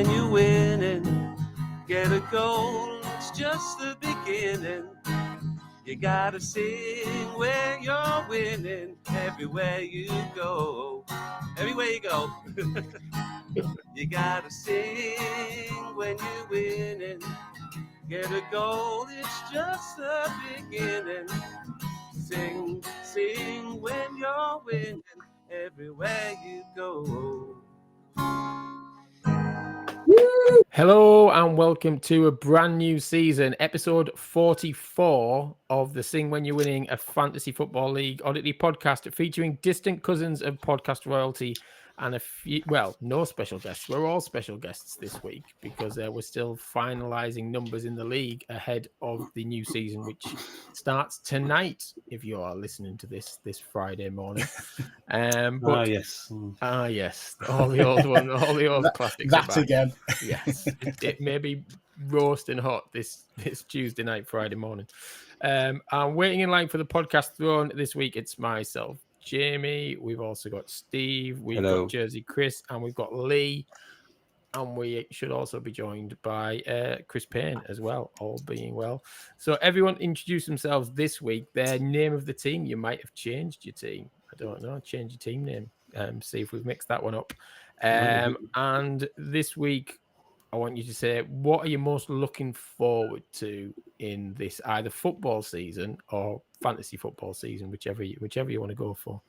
when you're winning. Get a goal, it's just the beginning. You gotta sing when you're winning. Everywhere you go. Everywhere you go. You gotta sing when you're winning. Get a goal, it's just the beginning. Sing, sing when you're winning. Everywhere you go. Hello and welcome to a brand new season, episode 44 of the Sing When You're Winning a Fantasy Football League Oddity podcast, featuring distant cousins of podcast royalty and a few, well, no special guests. We're all special guests this week because we're still finalizing numbers in the league ahead of the new season, which starts tonight if you are listening to this Friday morning. Yes, all the old one, all the old classics. That again. Yes, it may be roasting hot this Tuesday night, Friday morning. I'm waiting in line for the podcast throne this week. It's myself, Jamie. We've also got Steve. We've got Jersey Chris, and we've got Lee. And we should also be joined by Chris Payne as well, all being well. So everyone introduce themselves this week. Their name of the team. You might have changed your team. I don't know. Change your team name. See if we've mixed that one up. And this week, I want you to say, what are you most looking forward to in this either football season or fantasy football season, whichever you want to go for.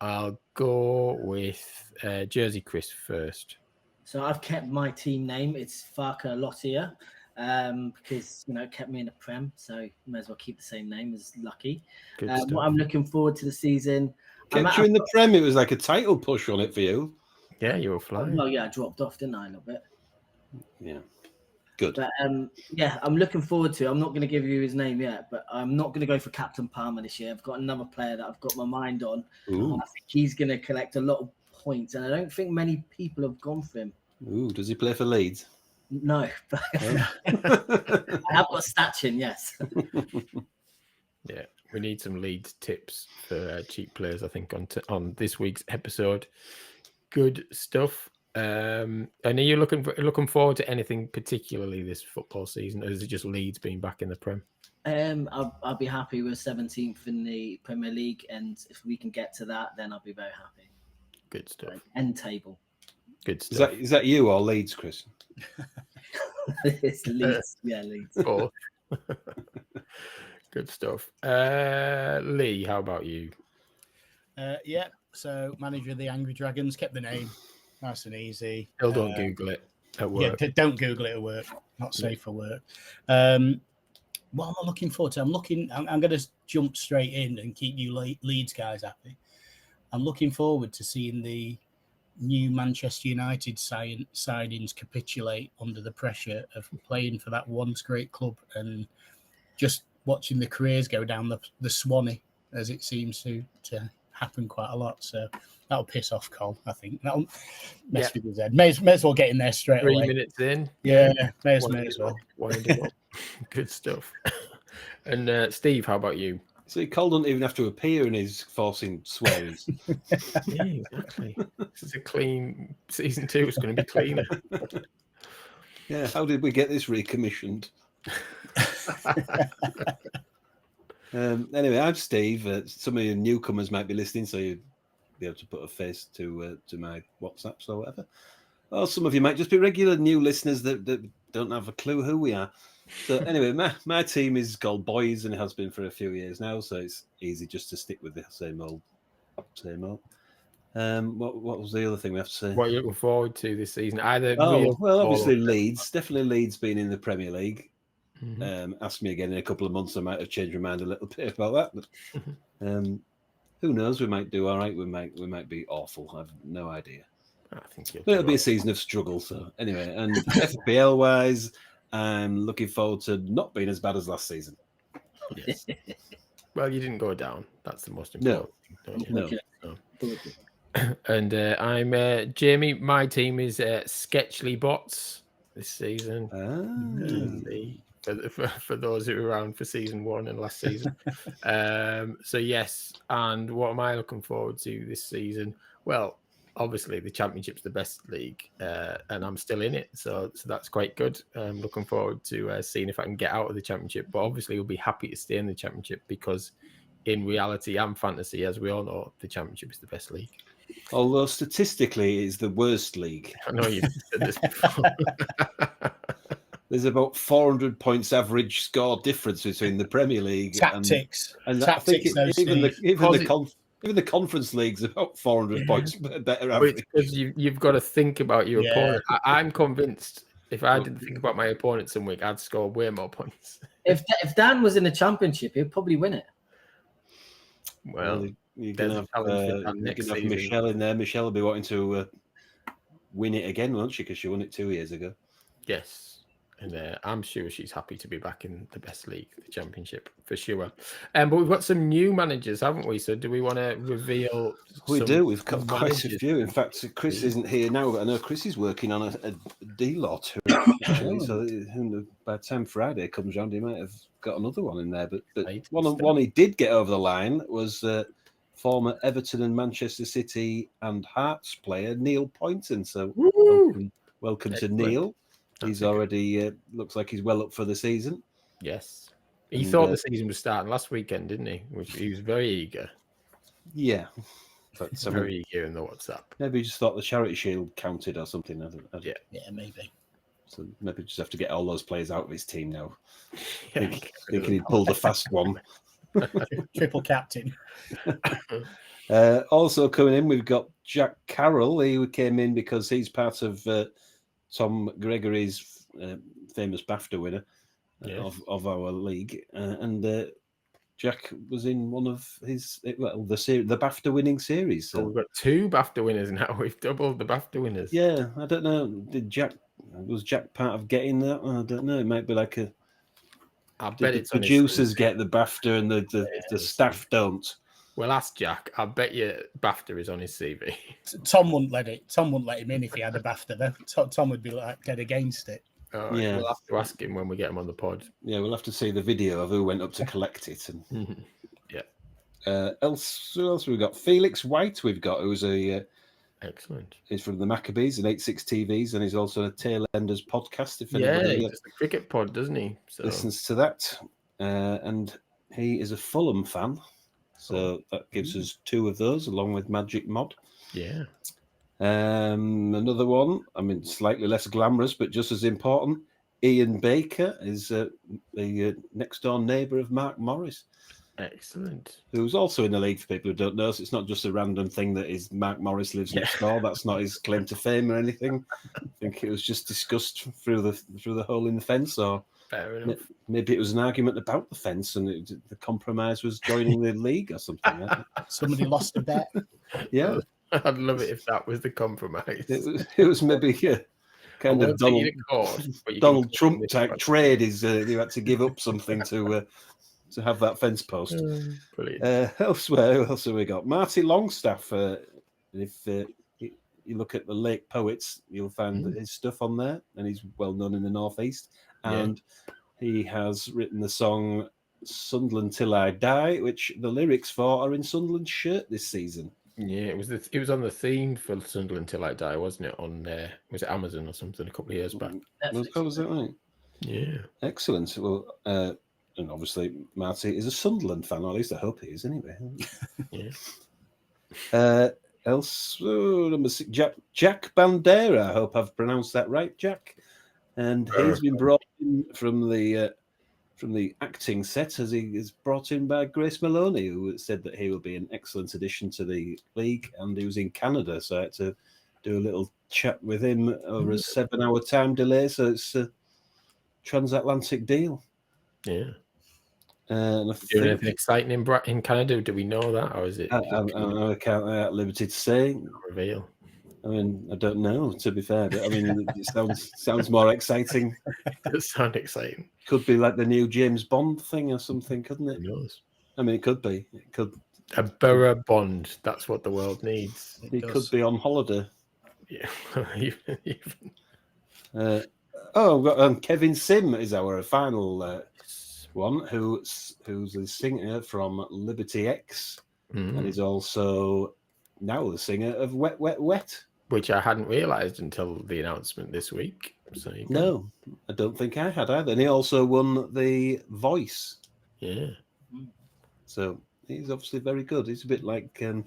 I'll go with Jersey Chris first. So I've kept my team name. It's Farka Lottier because, it kept me in the Prem. So may as well keep the same name as Lucky. What I'm looking forward to the season. Kept you in the Prem. It was like a title push on it for you. Yeah, you were flying. Well, yeah, I dropped off, didn't I, a little bit? Yeah. Good. But, I'm looking forward to it. I'm not going to give you his name yet, but I'm not going to go for Captain Palmer this year. I've got another player that I've got my mind on. Ooh. I think he's going to collect a lot of points, and I don't think many people have gone for him. Ooh, does he play for Leeds? No. But I have got Statchin, yes. Yeah, we need some Leeds tips for cheap players, I think, on this week's episode. Good stuff. And are you looking forward to anything particularly this football season, or is it just Leeds being back in the Prem? I'll be happy with 17th in the Premier League, and if we can get to that, then I'll be very happy. Good stuff. End table. Good stuff. Is that you or Leeds, Chris? It's Leeds. Yeah, Leeds. Both. Good stuff. Lee, how about you? So manager of the Angry Dragons, kept the name nice and easy. Still don't Google it at work. Yeah, don't Google it at work. Not safe for work. What am I looking forward to? I'm going to jump straight in and keep you Leeds guys happy. I'm looking forward to seeing the new Manchester United signings capitulate under the pressure of playing for that once great club and just watching the careers go down the Swanee, as it seems to happen quite a lot. So that'll piss off Cole, I think. That'll mess with his head. May as well get in there straight away. 3 minutes in. Yeah, may as well. Good stuff. And Steve, how about you? So Cole doesn't even have to appear in his forcing swears. Yeah, exactly. This is a clean season 2. It's going to be cleaner. Yeah, how did we get this recommissioned? Anyway, I'm Steve. Some of you newcomers might be listening, so you'd be able to put a face to my WhatsApps or whatever. Or some of you might just be regular new listeners that don't have a clue who we are. So anyway, my team is called Boys, and it has been for a few years now, so it's easy just to stick with the same old. What was the other thing we have to say? What are you looking forward to this season? Obviously Leeds. Definitely Leeds being in the Premier League. Mm-hmm. Ask me again in a couple of months, I might have changed my mind a little bit about that. But who knows? We might do all right. We might be awful. I have no idea. I think it'll be a season of struggle. So anyway, and FPL wise, I'm looking forward to not being as bad as last season. Yes. Well, you didn't go down. That's the most important thing. No. And I'm Jamie. My team is Sketchly Bots this season. For those who were around for season 1 and last season. So yes, and what am I looking forward to this season? Well, obviously the Championship's the best league, and I'm still in it, so that's quite good. I'm looking forward to seeing if I can get out of the Championship, but obviously we'll be happy to stay in the Championship because in reality and fantasy, as we all know, the Championship is the best league. Although statistically it's the worst league. I know you've said this before. There's about 400 points average score difference between the Premier League Tactics. and Tactics, I think even the Conference League's about 400 points better average. Because you've got to think about your opponent. I'm convinced if I didn't think about my opponent some week, I'd score way more points. If Dan was in the Championship, he'd probably win it. Well, you're going to have Michelle in there. Michelle will be wanting to win it again, won't she? Because she won it 2 years ago. Yes. And I'm sure she's happy to be back in the best league, the Championship, for sure. But we've got some new managers, haven't we? So do we want to reveal? We do. We've got quite a few. In fact, Chris isn't here now, but I know Chris is working on a deal or two, actually. So by the time Friday comes round, he might have got another one in there. But one he did get over the line was former Everton and Manchester City and Hearts player, Neil Poynton. So welcome to Neil. He's already looks like he's well up for the season. Yes, he thought the season was starting last weekend, didn't he? Which he was very eager. Yeah, but very eager in the WhatsApp. Maybe he just thought the Charity Shield counted or something. Yeah, maybe. So maybe just have to get all those players out of his team now. Thinking he pulled a fast one. Triple captain. Also coming in, we've got Jack Carroll. He came in because he's part of Tom Gregory's famous BAFTA winner of our league, and Jack was in one of his the BAFTA winning series. So we've got 2 BAFTA winners now. We've doubled the BAFTA winners. Yeah, I don't know. Was Jack part of getting that? I don't know. It might be like I bet the producers get the BAFTA and the staff don't. Well, ask Jack. I bet you BAFTA is on his CV. Tom wouldn't let him in if he had a BAFTA. Though. Tom would be like dead against it. Right, yeah, we'll have to ask him when we get him on the pod. Yeah, we'll have to see the video of who went up to collect it. And who else we've got? Felix White. We've got who's excellent. He's from the Maccabees and 86 TVs, and he's also a Tailenders podcast. If he does the cricket pod, doesn't he? So listens to that, and he is a Fulham fan. So that gives us 2 of those, along with Magic Mod. Yeah. Another one, slightly less glamorous, but just as important, Ian Baker is the next door neighbour of Mark Morris. Excellent. Who's also in the league, for people who don't know. So it's not just a random thing that is Mark Morris lives next door. That's not his claim to fame or anything. I think it was just discussed through the hole in the fence, or fair enough. Maybe it was an argument about the fence, and the compromise was joining the league or something. Somebody lost a bet. Yeah, I'd love it if that was the compromise. It was maybe kind of Donald Trump type trade. Is you had to give up something to have that fence post. Brilliant. Elsewhere, who else have we got? Marty Longstaff. If you look at the Lake Poets, you'll find his stuff on there, and he's well known in the Northeast. And he has written the song "Sunderland Till I Die," which the lyrics for are in Sunderland's shirt this season. Yeah, it was on the theme for Sunderland Till I Die, wasn't it? On was it Amazon or something a couple of years back? Was that right? Yeah, excellent. Well, and obviously Marty is a Sunderland fan, or at least I hope he is. Anyway, number 6, Jack Bandera. I hope I've pronounced that right, Jack. And he's been brought in from the acting set, as he is brought in by Grace Maloney, who said that he will be an excellent addition to the league. And he was in Canada, so I had to do a little chat with him over a 7-hour time delay. So it's a transatlantic deal. Yeah. And doing anything exciting in Canada? Do we know that, or is it? I can't at liberty to say. Reveal. I don't know, to be fair, but it sounds more exciting. It does sound exciting. Could be like the new James Bond thing or something, couldn't it? Who knows? It could be. It could. A Borough Bond. That's what the world needs. He could be on holiday. Yeah. We've got Kevin Sim is our final one, who's a singer from Liberty X, and he's also now the singer of Wet, Wet, Wet. Which I hadn't realised until the announcement this week. So you go. No, I don't think I had either. And he also won The Voice. Yeah. So he's obviously very good. He's a bit like the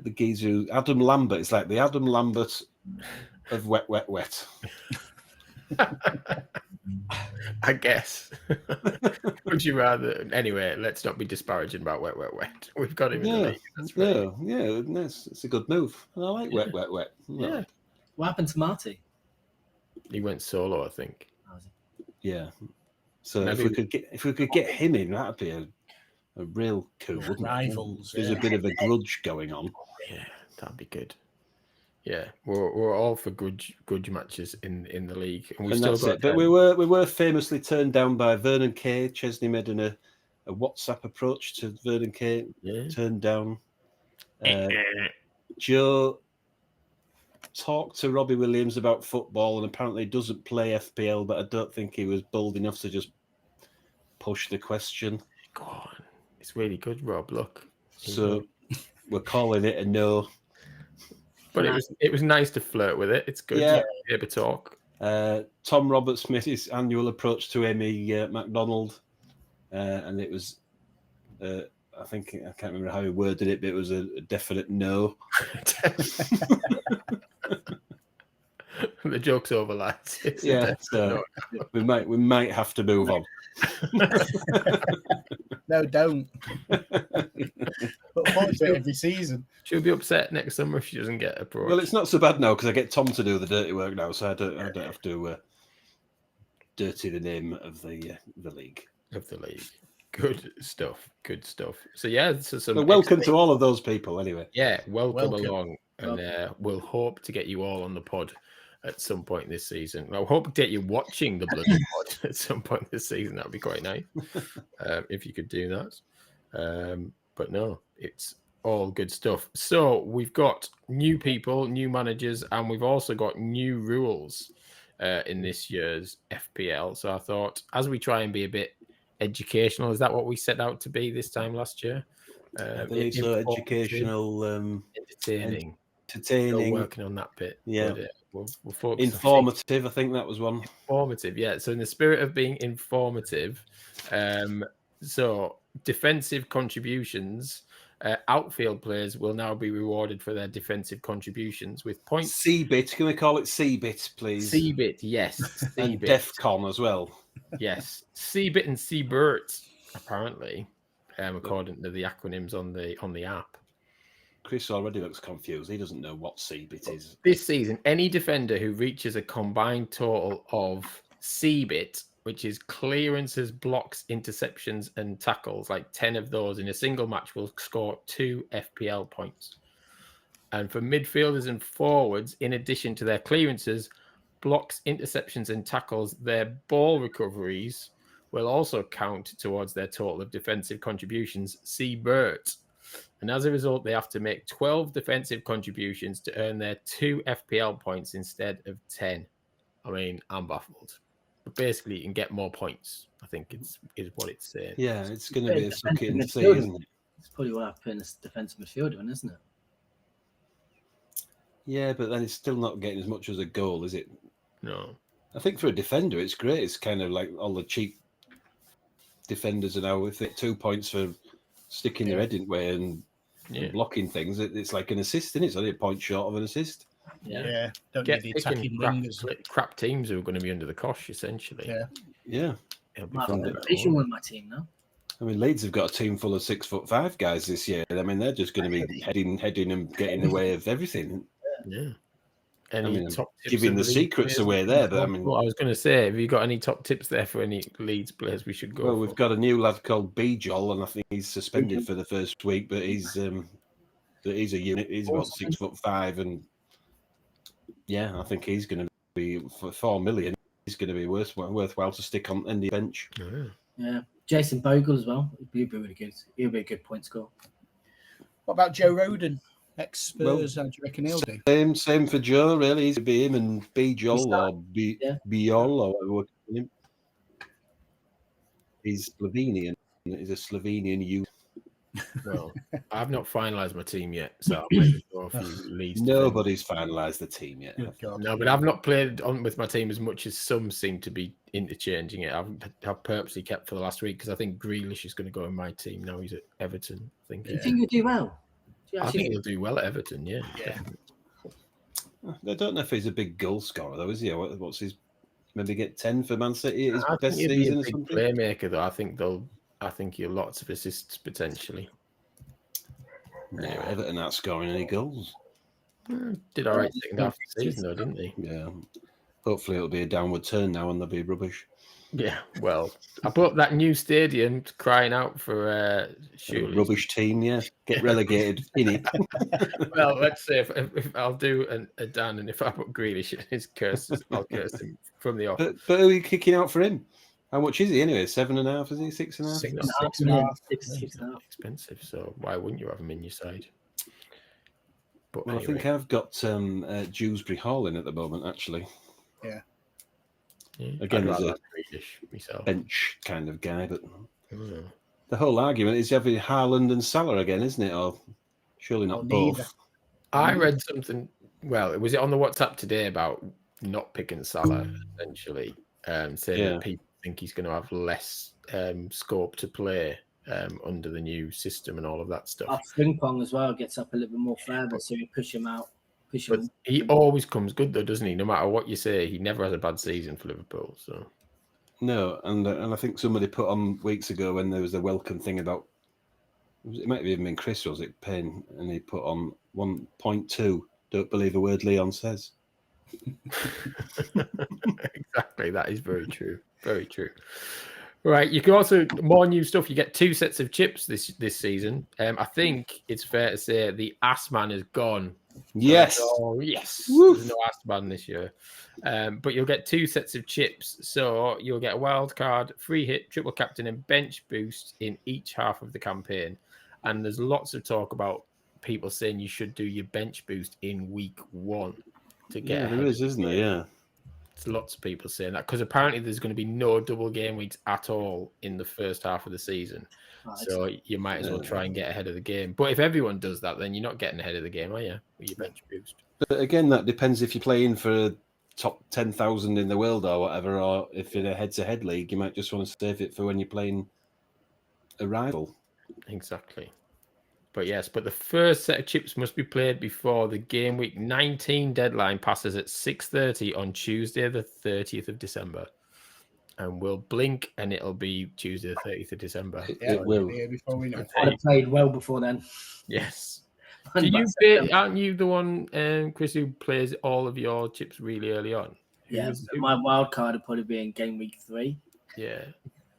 geezer Adam Lambert. It's like the Adam Lambert of Wet, Wet, Wet. I guess. Would you rather? Anyway, let's not be disparaging about Wet, Wet, Wet. We've got him in the league. That's right. Yeah, it's a good move. And I like Wet, Wet, Wet. Yeah. What happened to Marty? He went solo, I think. Yeah. So Maybe if we could get him in, that'd be a real coup, wouldn't Rivals. it? There's a bit of a grudge going on. Yeah, that'd be good. Yeah, we're all for grudge matches in the league, and that's it. But we were famously turned down by Vernon Kay. Chesney made a WhatsApp approach to Vernon Kay. Yeah. Turned down. Joe talked to Robbie Williams about football, and apparently doesn't play FPL. But I don't think he was bold enough to just push the question. Go on, it's really good, Rob. Look, so we're calling it a no. But it was nice to flirt with it. It's good. Yeah. To talk. Tom Robert Smith's annual approach to Amy MacDonald, and it was, I think I can't remember how he worded it, but it was a definite no. The joke's over, lads. So we might have to move on. No, don't. But watch it every season. She'll be upset next summer if she doesn't get approached. Well, it's not so bad now because I get Tom to do the dirty work now, so I don't have to dirty the name of the league. Of the league. Good stuff. So yeah, welcome to all of those people anyway. Yeah, welcome. Along, and we'll hope to get you all on the pod at some point this season. I hope to get you watching the bloody pod at some point this season. That would be quite nice if you could do that. But no, it's all good stuff. So we've got new people, new managers, and we've also got new rules in this year's FPL. So I thought, as we try and be a bit educational, is that what we set out to be this time last year? I believe so. Educational, entertaining. Still working on that bit. Yeah. But, we'll informative. I think that was one. Informative, yeah. So in the spirit of being informative, so defensive contributions, outfield players will now be rewarded for their defensive contributions with points. C-bit, can we call it C-bit, please? C-bit, yes. C-bit. And DEFCON as well. Yes, C-bit and C-BERT, apparently, according to the acronyms on the app. Chris already looks confused. He doesn't know what C-bit is. This season, any defender who reaches a combined total of C-bit, which is clearances, blocks, interceptions, and tackles, like 10 of those in a single match, will score 2 FPL points. And for midfielders and forwards, in addition to their clearances, blocks, interceptions, and tackles, their ball recoveries will also count towards their total of defensive contributions, C-BERT. And as a result, they have to make 12 defensive contributions to earn their 2 FPL points instead of 10. I mean, I'm baffled. But basically, you can get more points, I think is what it's saying. Yeah, it's going to be a suck it and see, isn't it? It's probably what I put in a defensive midfielder, isn't it? Yeah, but then it's still not getting as much as a goal, is it? No. I think for a defender, it's great. It's kind of like all the cheap defenders are now with it 2 points for sticking their head in way and blocking things. It's like an assist, isn't it? It's only a point short of an assist. Yeah. Don't get need the attacking wingers. Crap teams who are going to be under the cosh, essentially. Yeah. Vision with my team now. I mean, Leeds have got a team full of 6'5" guys this year. I mean, they're just going to be heading and getting in the way of everything. Yeah. Top tips giving the secrets away there, but I mean, I was going to say, have you got any top tips there for any Leeds players we should go? Well, we've got a new lad called Bijol, and I think he's suspended for the first week, but he's a unit. He's about 6'5", and I think he's going to be for 4 million. He's going to be worthwhile to stick on the bench. Yeah, Jason Bogle as well. He'll be really good. He'll be a good point scorer. What about Joe Roden? Ex-Spurs, how do you reckon he'll do? Same for Joe, really. He's be him and Bijol or Bijol or whatever. He's Slovenian. He's a Slovenian youth. Well, I've not finalised my team yet, so I might go a few leads. Nobody's finalised the team yet. No, but I've not played on with my team as much as some seem to be interchanging it. I've purposely kept for the last week because I think Grealish is going to go in my team now. He's at Everton. I think. You think you'll do well? I think he'll do well at Everton. Yeah. I don't know if he's a big goal scorer though, is he? What's his? Maybe get 10 for Man City. His best season or something. Playmaker though. I think he'll lots of assists potentially. Anyway, Everton aren't scoring any goals. Did all right second half of the season though, didn't they? Yeah. Hopefully it'll be a downward turn now and they'll be rubbish. Yeah, well, I put that new stadium crying out for surely. Rubbish team, yeah. Get relegated in it. Well, let's say if I'll do a Dan, and if I put Grealish in his curses, I'll curse him from the off. But who are you kicking out for him? How much is he anyway? 7.5, is he? 6.5? 6.5. Expensive, so why wouldn't you have him in your side? But well, anyway. I think I've got Dewsbury Hall in at the moment, actually. Yeah. Again, there's a bench kind of guy, but the whole argument is having Haaland and Salah again, isn't it? Or surely not both. I read something. Well, was it on the WhatsApp today about not picking Salah essentially, saying that people think he's going to have less scope to play under the new system and all of that stuff. Frimpong as well gets up a little bit more further, so you push him out. But he always comes good though, doesn't he? No matter what you say, he never has a bad season for Liverpool. So no, and I think somebody put on weeks ago when there was a welcome thing about it might have even been Chris, was it Penn, and he put on 1.2. Don't believe a word Leon says. Exactly, that is very true. Very true. Right, you can also more new stuff. You get 2 sets of chips this season. I think it's fair to say the Ass Man is gone. Yes. Yes. There's no Ass Man this year. But you'll get 2 sets of chips. So you'll get a wild card, free hit, triple captain, and bench boost in each half of the campaign. And there's lots of talk about people saying you should do your bench boost in week 1 to get. Yeah, there is, isn't there? Yeah. It's lots of people saying that because apparently there's going to be no double game weeks at all in the first half of the season. So you might as well try and get ahead of the game. But if everyone does that, then you're not getting ahead of the game, are you? With your bench boost. But again, that depends if you're playing for top 10,000 in the world or whatever, or if in a head-to-head league, you might just want to save it for when you're playing a rival. Exactly. But yes, but the first set of chips must be played before the game week 19 deadline passes at 6:30 on Tuesday, the 30th of December. And we'll blink and it'll be Tuesday, the 30th of December. It will. Before we know. I played well before then. Yes. Aren't you the one, Chris, who plays all of your chips really early on? Yeah, my wild card would probably be in game week 3. Yeah,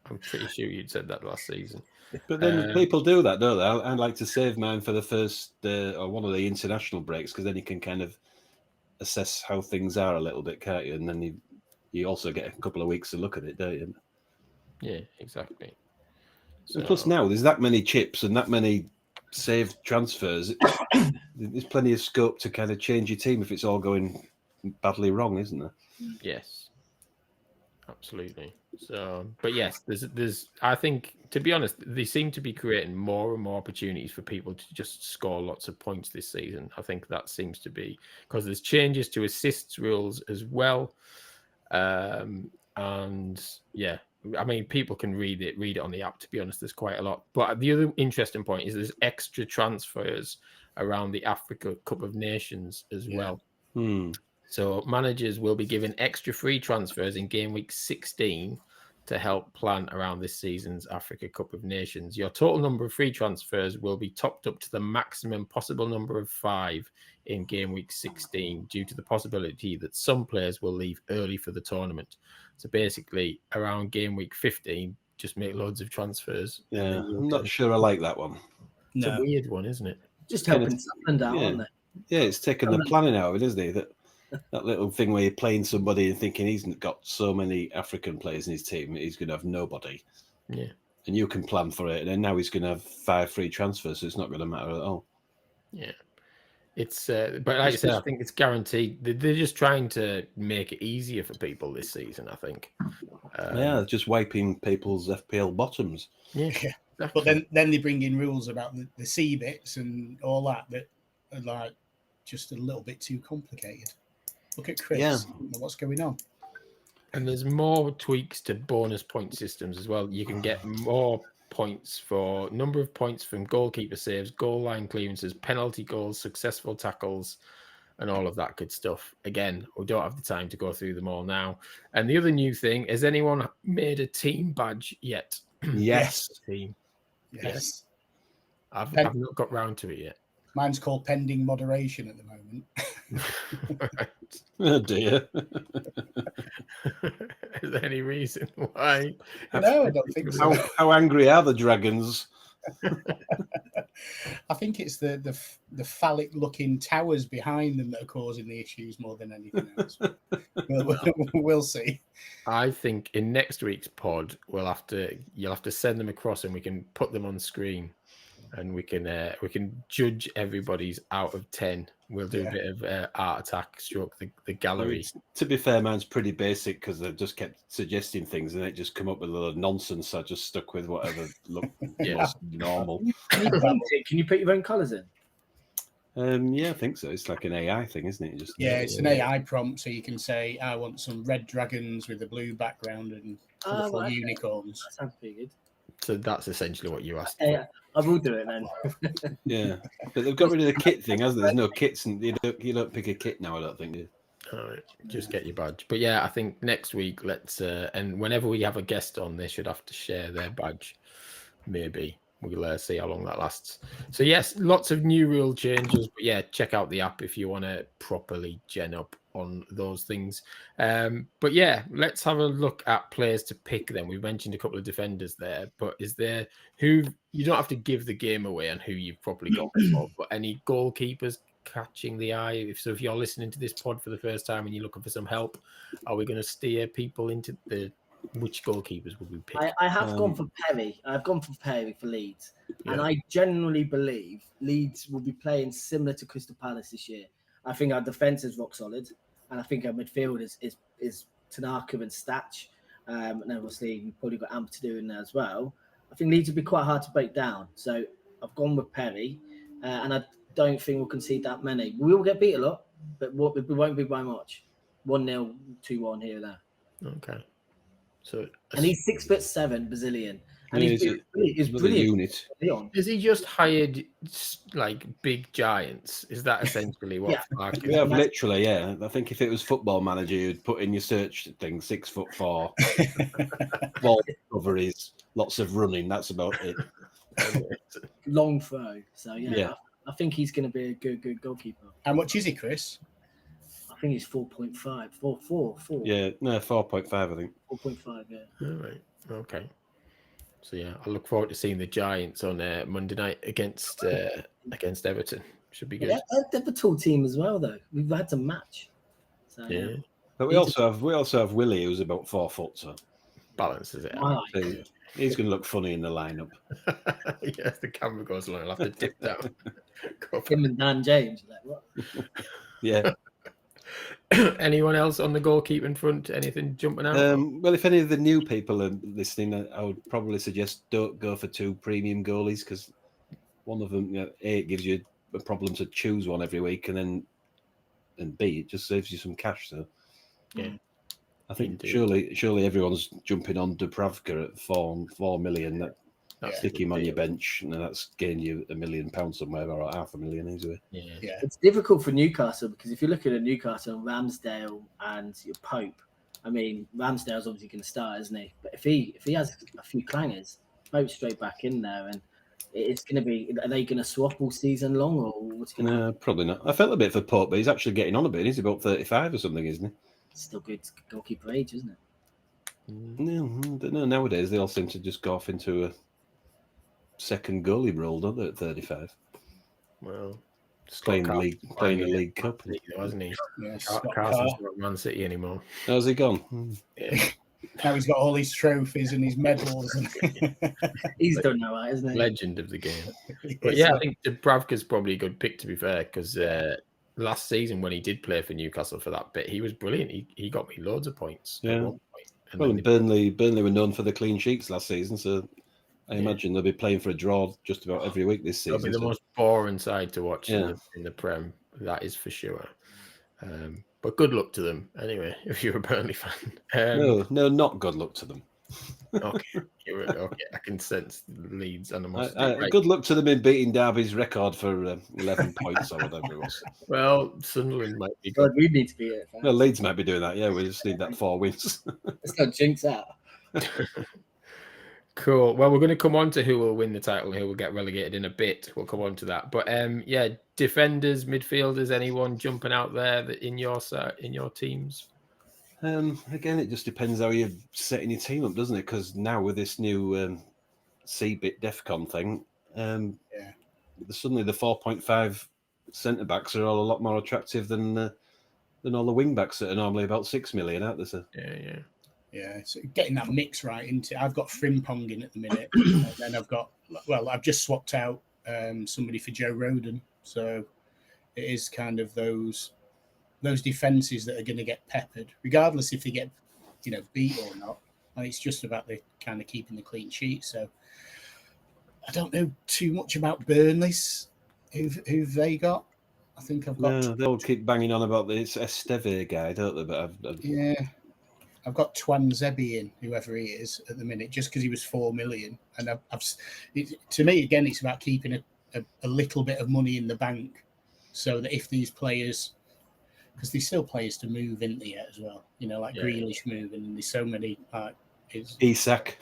I'm pretty sure you'd said that last season. But then people do that, don't they? I like to save mine for the first or one of the international breaks because then you can kind of assess how things are a little bit, can't you? And then you also get a couple of weeks to look at it, don't you? Yeah, exactly. So, and plus now there's that many chips and that many saved transfers. There's plenty of scope to kind of change your team if it's all going badly wrong, isn't there? Yes, absolutely. So, but yes, there's. I think, to be honest, they seem to be creating more and more opportunities for people to just score lots of points this season. I think that seems to be because there's changes to assists rules as well, and yeah, I mean, people can read it on the app. To be honest, there's quite a lot. But the other interesting point is there's extra transfers around the Africa Cup of Nations as well. So managers will be given extra free transfers in game week 16 to help plan around this season's Africa Cup of Nations. Your total number of free transfers will be topped up to the maximum possible number of 5 in game week 16 due to the possibility that some players will leave early for the tournament. So basically, around game week 15, just make loads of transfers. Yeah, I'm not sure I like that one. It's a weird one, isn't it? Just helping Sunderland out, aren't they? Yeah, it's taking the planning out of it, isn't it? That little thing where you're playing somebody and thinking he's got so many African players in his team, he's going to have nobody. Yeah. And you can plan for it. And then now he's going to have 5 free transfers, so it's not going to matter at all. Yeah. It's, but like I said, I think it's guaranteed. They're just trying to make it easier for people this season, I think. Yeah, just wiping people's FPL bottoms. Yeah. But then they bring in rules about the C bits and all that are like just a little bit too complicated. Look at Chris. Yeah. What's going on? And there's more tweaks to bonus point systems as well. You can get more points for number of points from goalkeeper saves, goal line clearances, penalty goals, successful tackles, and all of that good stuff. Again, we don't have the time to go through them all now. And the other new thing, has anyone made a team badge yet? Yes. Team. Yes. I've not got round to it yet. Mine's called pending moderation at the moment. Oh dear. Is there any reason why? No, I don't think so. How angry are the dragons? I think it's the phallic-looking towers behind them that are causing the issues more than anything else. We'll see. I think in next week's pod, you'll have to send them across, and we can put them on screen, and we can judge everybody's out of 10. We'll do a bit of art attack stroke the gallery. To be fair, mine's pretty basic because they've just kept suggesting things and it just come up with a lot of nonsense. So I just stuck with whatever looked most normal. Can you paint it? Can you put your own colours in? Yeah, I think so. It's like an AI thing, isn't it? It's an AI prompt, so you can say, I want some red dragons with a blue background and colourful unicorns. That sounds pretty good. So that's essentially what you asked for. Yeah, I will do it then. Yeah, but they've got rid of the kit thing, hasn't there? There's no kits, and you don't pick a kit now. I don't think. Do you? All right, just get your badge. But yeah, I think next week and whenever we have a guest on, they should have to share their badge. Maybe we'll see how long that lasts. So yes, lots of new rule changes. But yeah, check out the app if you want to properly gen up on those things. But yeah, let's have a look at players to pick then. We mentioned a couple of defenders there, but is there who you don't have to give the game away on who you've probably got before, but any goalkeepers catching the eye? If you're listening to this pod for the first time and you're looking for some help, are we going to steer people into which goalkeepers will we pick? I have gone for Perry. I've gone for Perry for Leeds. Yeah. And I genuinely believe Leeds will be playing similar to Crystal Palace this year. I think our defence is rock solid, and I think our midfield is Tanaka and Statch. And obviously, we've probably got Ampadu in there as well. I think Leeds will be quite hard to break down. So I've gone with Perry, and I don't think we'll concede that many. We will get beat a lot, but we won't be by much. 1-0, 2-1 here or there. Okay. And he's 6'7", Brazilian. And he's brilliant. Unit. Is he just hired like big giants? Is that essentially what? Yeah, literally. Yeah, I think if it was Football Manager, you'd put in your search thing 6'4", ball coverage, lots of running. That's about it. Long throw. So yeah. I think he's going to be a good goalkeeper. How much is he, Chris? I think he's 4.5, 4. Yeah, no, 4.5. I think 4.5. Yeah. All right. Okay. So yeah, I look forward to seeing the Giants on Monday night against Everton. Should be good. Yeah, they're a tall team as well, though. We've had to match. So, yeah, but we also have Willie, who's about 4 foot, so balances it. So he's going to look funny in the lineup. Yes, the camera goes along. I'll have to dip down. Him and Dan James. Like what? Yeah. Anyone else on the goalkeeping front? Anything jumping out? Well, if any of the new people are listening, I would probably suggest don't go for 2 premium goalies because one of them, A, it gives you a problem to choose one every week, and B, it just saves you some cash. So, yeah, I think surely everyone's jumping on Dubravka at 4 million. Stick him on your bench, and that's getting you £1 million somewhere, or £500,000 easily. Yeah, it's difficult for Newcastle because if you look at Newcastle, Ramsdale and your Pope, I mean, Ramsdale's obviously going to start, isn't he? But if he has a few clangers, Pope's straight back in there, and it's going to be. Are they going to swap all season long, or what's going to happen? Probably not. I felt a bit for Pope, but he's actually getting on a bit. He's about 35 or something, isn't he? Still good goalkeeper age, isn't it? No, nowadays they all seem to just go off into a second goalie role, don't they, at 35? Well, playing the League Cup, wasn't he? Yes, Carson's not Man City anymore. How's he gone? Yeah. Now he's got all his trophies and his medals. He's done now, isn't he? Legend of the game. But yeah, I think Dubravka's probably a good pick, to be fair, because last season when he did play for Newcastle for that bit, he was brilliant. He got me loads of points. Yeah. Well, Burnley were known for the clean sheets last season, so I imagine they'll be playing for a draw just about every week this season. It'll be the most boring side to watch Yeah. in the Prem. That is for sure. But good luck to them anyway, if you're a Burnley fan. No, not good luck to them. Okay, I can sense Leeds animosity. Right. Good luck to them in beating Derby's record for 11 points or whatever it was. Well, Sunderland might be God, good. we need to be it. Well, Leeds might be doing that. Yeah, we just need that 4 wins. Let's not jinx out. Cool. Well, we're going to come on to who will win the title and who will get relegated in a bit. We'll come on to that. But yeah, defenders, midfielders, anyone jumping out there that in your teams? Again, it just depends how you're setting your team up, doesn't it? Because now with this new C-bit DEFCON thing, suddenly the 4.5 centre backs are all a lot more attractive than all the wing backs that are normally about 6 million, aren't they? So. Yeah, so getting that mix right into. I've got Frimpong in at the minute, and then I've just swapped out somebody for Joe Roden, so it is kind of those defenses that are going to get peppered, regardless if they get beat or not. And it's just about the kind of keeping the clean sheet. So I don't know too much about Burnley's. Who've they got? I think I've got. No, they'll keep banging on about this Esteve guy, don't they? But I've got Twan Zebi in, whoever he is, at the minute, just because he was 4 million. And to me, again, it's about keeping a little bit of money in the bank, so that if these players, because there's still players to move in there as well, Grealish moving, and there's so many. Isak.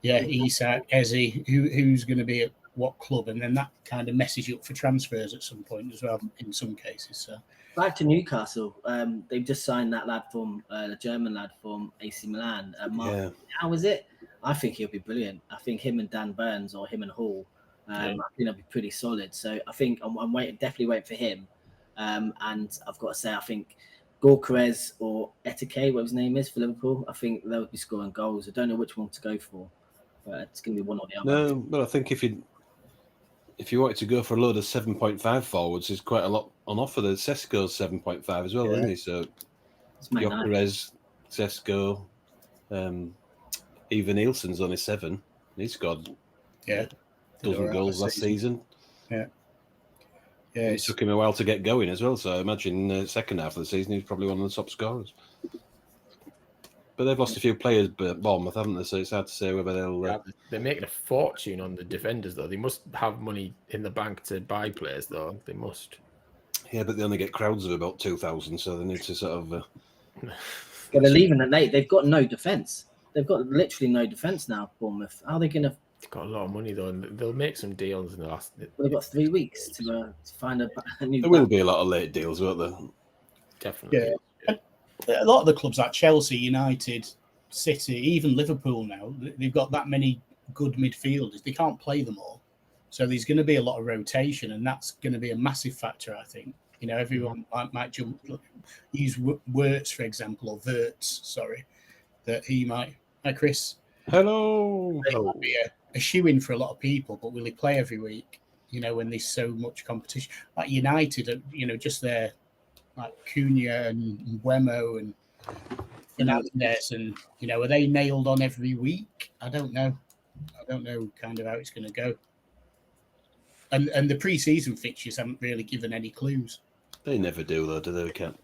Yeah, Isak, Eze, who's going to be at what club, and then that kind of messes you up for transfers at some point as well, in some cases. So. Back to Newcastle, they've just signed that lad from the German lad from AC Milan. How was it? I think he'll be brilliant. I think him and Dan Burns or him and Hall, I think they'll be pretty solid. So I think I'm definitely waiting for him. And I've got to say, I think Gorkarez or Etike, whatever his name is for Liverpool, I think they'll be scoring goals. I don't know which one to go for, but it's going to be one or the other. No, but I think if you wanted to go for a load of 7.5 forwards, there's quite a lot on offer. The Sesko's 7.5 as well, isn't he? So Gyökeres, Sesko, even Nielsen's only 7. He scored dozen goals last season. Yeah. It took him a while to get going as well. So I imagine the second half of the season he's probably one of the top scorers. But they've lost a few players, Bournemouth, haven't they? So it's hard to say whether they'll. They're making a fortune on the defenders, though. They must have money in the bank to buy players, though. They must. Yeah, but they only get crowds of about 2,000, so they need to sort of. They're leaving at late. They've got no defence. They've got literally no defence now, Bournemouth. How are they going to. They've got a lot of money, though, and they'll make some deals in the last. Well, they've got 3 weeks to find a new. There will be a lot of late deals, won't there? Definitely. Yeah. A lot of the clubs like Chelsea, United, City, even Liverpool now, they've got that many good midfielders. They can't play them all. So there's going to be a lot of rotation, and that's going to be a massive factor, I think. Everyone might use Wirtz, for example, or Wirtz, sorry, that he might. Hi, Chris. Hello. It might be a shoe-in for a lot of people, but will he play every week, when there's so much competition? Like United, just their like Cunha and Wemo and Fernandes, and are they nailed on every week? I don't know kind of how it's going to go. And the pre-season fixtures haven't really given any clues. They never do, though, do they? Can't.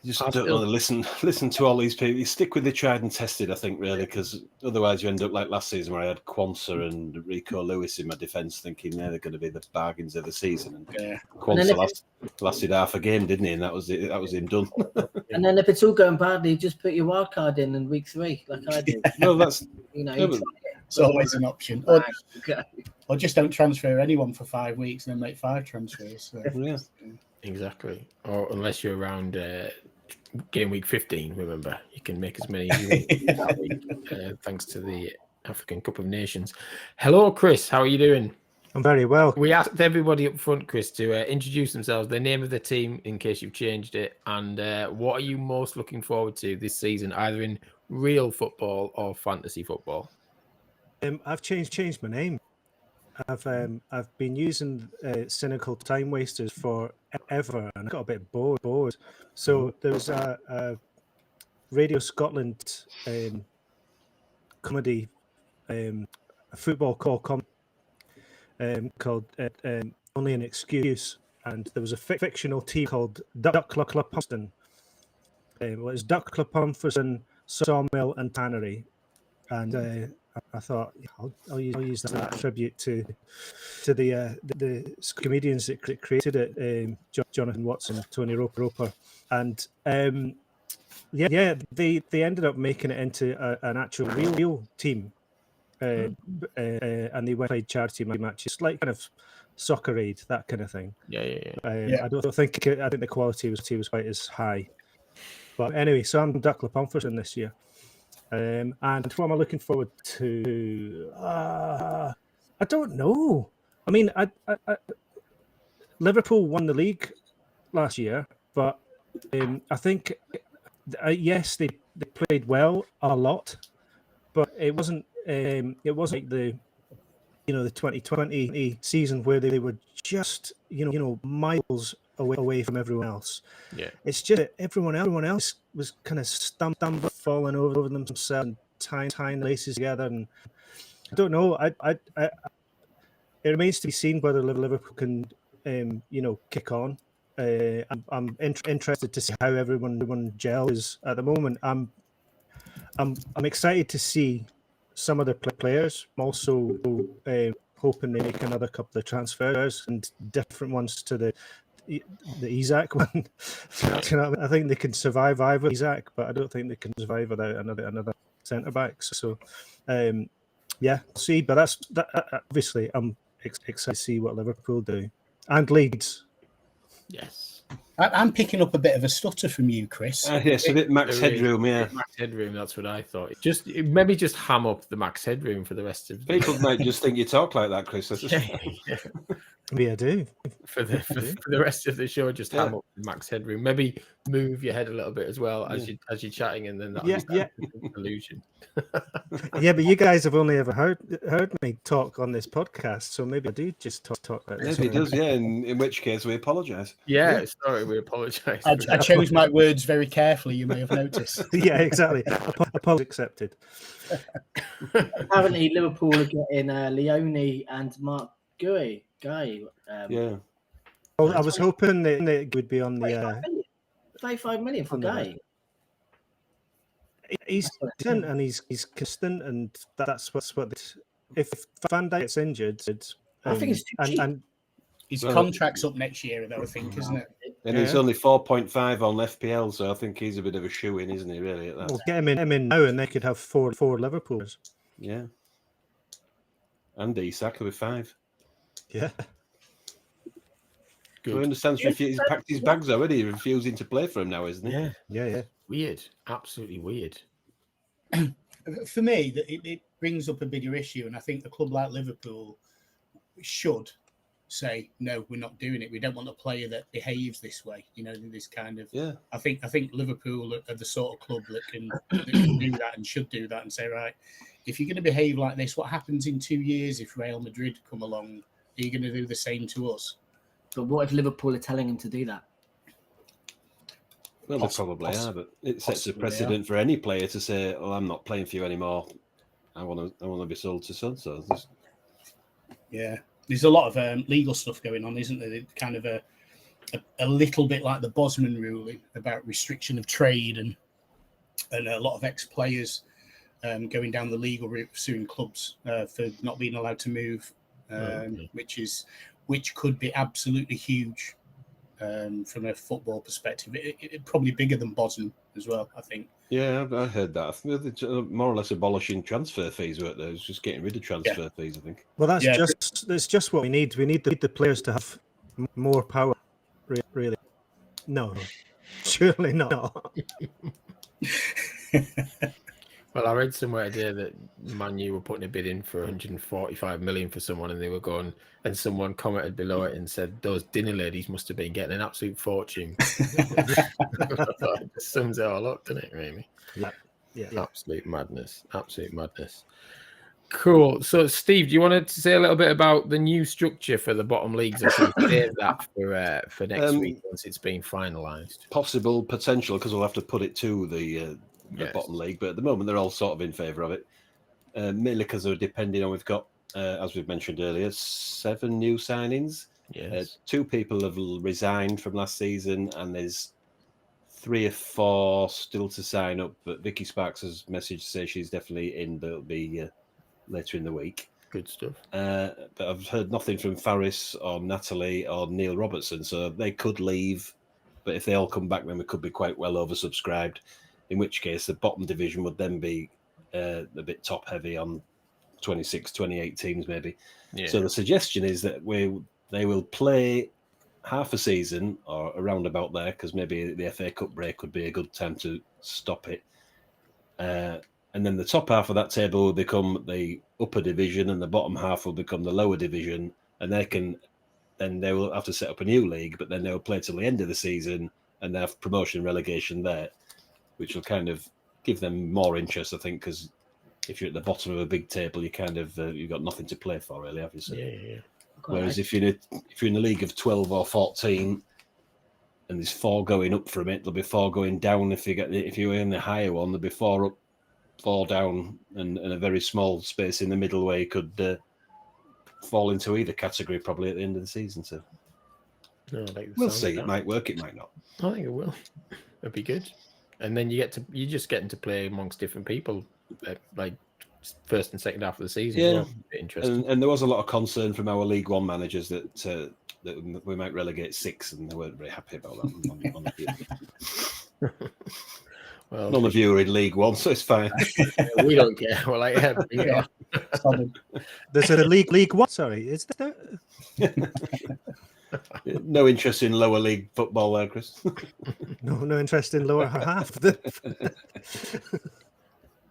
You just don't want to listen to all these people. You stick with the tried and tested, I think, really, because otherwise you end up like last season where I had Quansah and Rico Lewis in my defence, thinking they're going to be the bargains of the season. And Quansah lasted half a game, didn't he? And that was it. That was him done. And then if it's all going badly, just put your wild card in week 3, like I did. No, that's it's always an option. Or just don't transfer anyone for 5 weeks and then make 5 transfers. So. Yeah. Exactly. Or unless you're around game week 15, remember, you can make as many as you want that week, thanks to the African Cup of Nations. Hello, Chris. How are you doing? I'm very well. We asked everybody up front, Chris, to introduce themselves, the name of the team in case you've changed it, and what are you most looking forward to this season, either in real football or fantasy football? I've changed my name. I've been using cynical time wasters forever, and I got a bit bored. So there was a Radio Scotland comedy a football call called Only an Excuse, and there was a fictional team called Duckler Plumstead. It was Duckler Plumstead, Sawmill, and Tannery, and I thought I'll use that tribute to the comedians that created it, Jonathan Watson, Tony Roper, and they ended up making it into an actual real team, and they played charity matches, like kind of soccer aid, that kind of thing. Yeah. I think the quality was quite as high, but anyway, so I'm Duckler Plumstead this year. And what am I looking forward to? I don't know. I mean, I Liverpool won the league last year, but I think yes, they played well a lot, but it wasn't like the the 2020 season where they were just miles away from everyone else. Yeah, it's just that everyone else was kind of stumbling, falling over themselves, and tying laces together. And I don't know. It remains to be seen whether Liverpool can, kick on. I'm interested to see how everyone gels at the moment. I'm excited to see some of the players. I'm also hoping they make another couple of transfers and different ones to the Isaac one. I think they can survive either Isaac, but I don't think they can survive without another centre back. So, see. But that's obviously I'm excited to see what Liverpool do and Leeds. Yes. I'm picking up a bit of a stutter from you, Chris. Yes, a bit max headroom, yeah. Max headroom, that's what I thought. Maybe just ham up the max headroom for the rest of the People might just think you talk like that, Chris. That's just... Maybe I do. For the rest of the show, just ham up the max headroom. Maybe move your head a little bit as well as you're chatting, and then that'll be illusion. Yeah, but you guys have only ever heard me talk on this podcast, so maybe I do just talk like this. Maybe he does, yeah. In which case, we apologise. Yeah, sorry, we apologise. I chose my words very carefully. You may have noticed. Yeah, exactly. Apology accepted. Apparently, Liverpool are getting Leone and Mark Guy. Yeah. Well, I was hoping that it would be on the 25 million for Guy. He's decent and he's consistent, and that's what. If Van Dijk gets injured, I think it's too cheap. And his contract's up next year, though, I think, isn't it? And he's only 4.5 on FPL, so I think he's a bit of a shoe-in, isn't he? Really, at that. We'll get him in now, and they could have four Liverpoolers. Yeah. And Isak with 5. Yeah. Good. I understand he's packed his bags already. He's refusing to play for him now, isn't he? Yeah. Weird. Absolutely weird. For me, it brings up a bigger issue, and I think a club like Liverpool should say, no, we're not doing it. We don't want a player that behaves this way. This kind of. Yeah. I think Liverpool are the sort of club that can do that and should do that and say, right, if you're going to behave like this, what happens in 2 years if Real Madrid come along? Are you going to do the same to us? But what if Liverpool are telling him to do that? Well, they probably are, but it sets a precedent for any player to say, "Oh, I'm not playing for you anymore. I want to be sold to so." Yeah, there's a lot of legal stuff going on, isn't there? Kind of a little bit like the Bosman ruling about restriction of trade, and a lot of ex-players going down the legal route, suing clubs for not being allowed to move, which could be absolutely huge. From a football perspective, it probably bigger than Bosman as well, I think. Yeah, I heard that. I think they're more or less abolishing transfer fees, weren't they? It's just getting rid of transfer fees, I think. Well, that's just what we need. We need the players to have more power, really. No, surely not. Well, I read somewhere today that Man U were putting a bid in for 145 million for someone, and they were going, and someone commented below it and said, those dinner ladies must have been getting an absolute fortune. It sums it all up, doesn't it, really? Yeah. Absolute madness. Cool. So, Steve, do you want to say a little bit about the new structure for the bottom leagues? I should save that for next week once it's been finalised. Possible potential, because we'll have to put it to the bottom league, but at the moment they're all sort of in favour of it. mainly because they're depending on, we've got, as we've mentioned earlier, 7 new signings. Yes. 2 people have resigned from last season, and there's 3 or 4 still to sign up. But Vicky Sparks has messaged to say she's definitely in, but it'll be later in the week. Good stuff. But I've heard nothing from Faris or Natalie or Neil Robertson, so they could leave. But if they all come back, then we could be quite well oversubscribed, in which case the bottom division would then be a bit top heavy on 26, 28 teams maybe. Yeah. So the suggestion is that they will play half a season or around about there, because maybe the FA Cup break would be a good time to stop it. And then the top half of that table will become the upper division, and the bottom half will become the lower division. And they will have to set up a new league, but then they will play till the end of the season and they have promotion and relegation there, which will kind of give them more interest, I think, because if you're at the bottom of a big table, you kind of you've got nothing to play for, really, obviously. Yeah. Whereas if you're in a league of 12 or 14, and there's 4 going up from it, there'll be 4 going down. If you're in the higher one, there'll be 4 up, 4 down, and a very small space in the middle where you could fall into either category probably at the end of the season. So we'll see. It might work, it might not. I think it will. It'd be good. And then you're just getting to play amongst different people, like first and second half of the season. Yeah, well. Interesting. And there was a lot of concern from our League One managers that we might relegate 6, and they weren't very happy about that. On the Well, none of you are in League One, so it's fine. We don't care. We're like, yeah. There's a League One. Sorry, is there? No interest in lower league football there, Chris. No interest in lower half.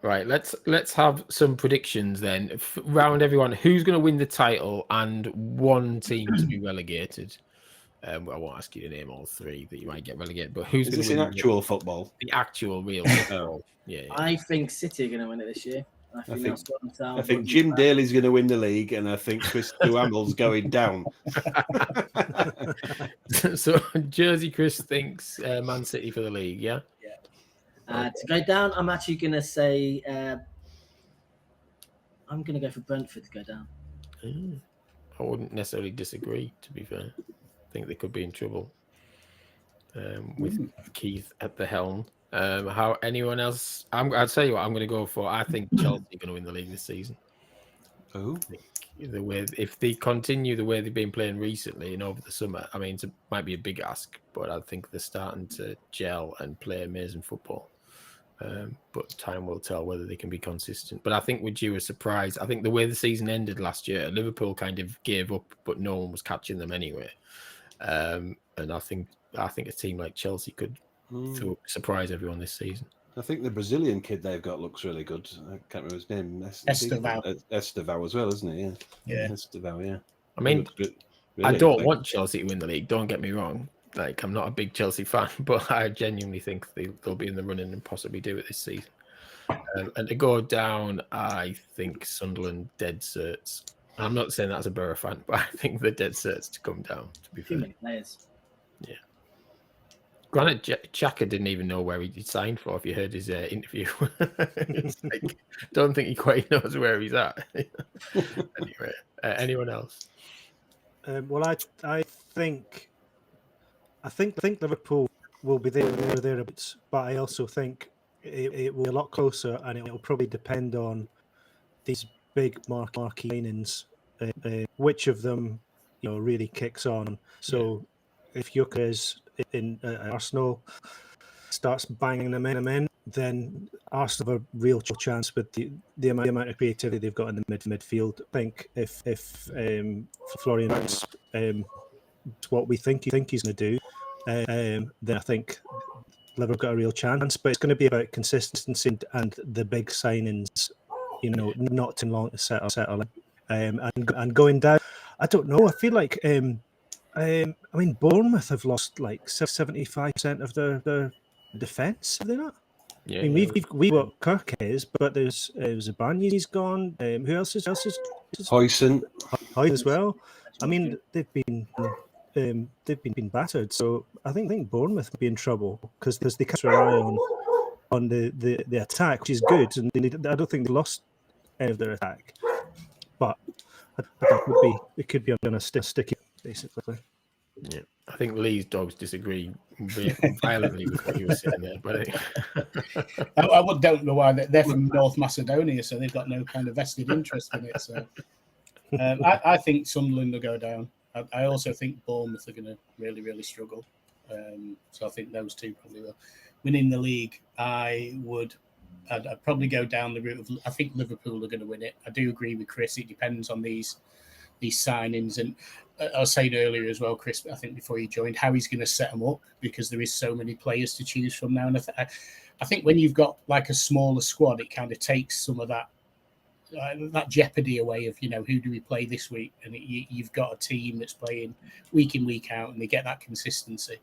Right, let's have some predictions then. Round everyone, who's going to win the title and one team to be relegated? I won't ask you to name all 3 that you might get relegated, but who's going to win in actual football? The actual real football. Yeah. I think City are going to win it this year. I think Jim Daly's going to win the league, and I think Chris Duhamel's going down. So Jersey Chris thinks Man City for the league, yeah? To go down, I'm actually going to say I'm going to go for Brentford to go down. I wouldn't necessarily disagree, to be fair. I think they could be in trouble with Keith at the helm. How anyone else? I'll tell you what I'm going to go for. I think Chelsea are going to win the league this season. Oh, if they continue the way they've been playing recently and over the summer, I mean, it might be a big ask, but I think they're starting to gel and play amazing football. But time will tell whether they can be consistent. But I think we're due a surprise. I think the way the season ended last year, Liverpool kind of gave up, but no one was catching them anyway. And I think a team like Chelsea could surprise everyone this season. I think the Brazilian kid they've got looks really good. I can't remember his name. Estevao as well, isn't he? Yeah. Estevao, yeah. I mean, I don't want Chelsea to win the league. Don't get me wrong. Like, I'm not a big Chelsea fan, but I genuinely think they'll be in the running and possibly do it this season. And to go down, I think Sunderland dead certs. I'm not saying that as a Borough fan, but I think the dead certs to come down, to be fair. Too many players. Yeah. Granted, Xhaka didn't even know where he signed for, if you heard his interview. It's like, don't think he quite knows where he's at. Anyway, anyone else? Well, I think Liverpool will be there or thereabouts, but I also think it will be a lot closer, and it will probably depend on these big marquee signings, which of them really kicks on. So if Yuka's in Arsenal starts banging them in, then Arsenal have a real chance with the amount of creativity they've got in the midfield. I think if Florian Wirtz what we think he's going to do, then I think Liverpool got a real chance. But it's going to be about consistency and the big signings, not too long to settle in. And going down, I don't know. I feel like I mean, Bournemouth have lost like 75% of their defence, have they not? Yeah, I mean, we've got Kirk is, but there's Zibanejad's gone. Who else is Hoyson as well? I mean, they've been battered. So I think Bournemouth will be in trouble because they can't rely on the attack, which is good, and I don't think they lost any of their attack. But it could be on a sticky, basically. Yeah, I think Lee's dogs disagree violently with what you were saying there, but I don't know why they're from North Macedonia, so they've got no kind of vested interest in it. So I think Sunderland will go down. I also think Bournemouth are going to really, really struggle. So I think those two probably will. Winning the league, I'd probably go down the route of, I think Liverpool are going to win it. I do agree with Chris. It depends on these signings. And I was saying earlier as well, Chris, I think before you joined, how he's going to set them up, because there is so many players to choose from now. And I think when you've got like a smaller squad, it kind of takes some of that jeopardy away of, who do we play this week? And you've got a team that's playing week in, week out, and they get that consistency.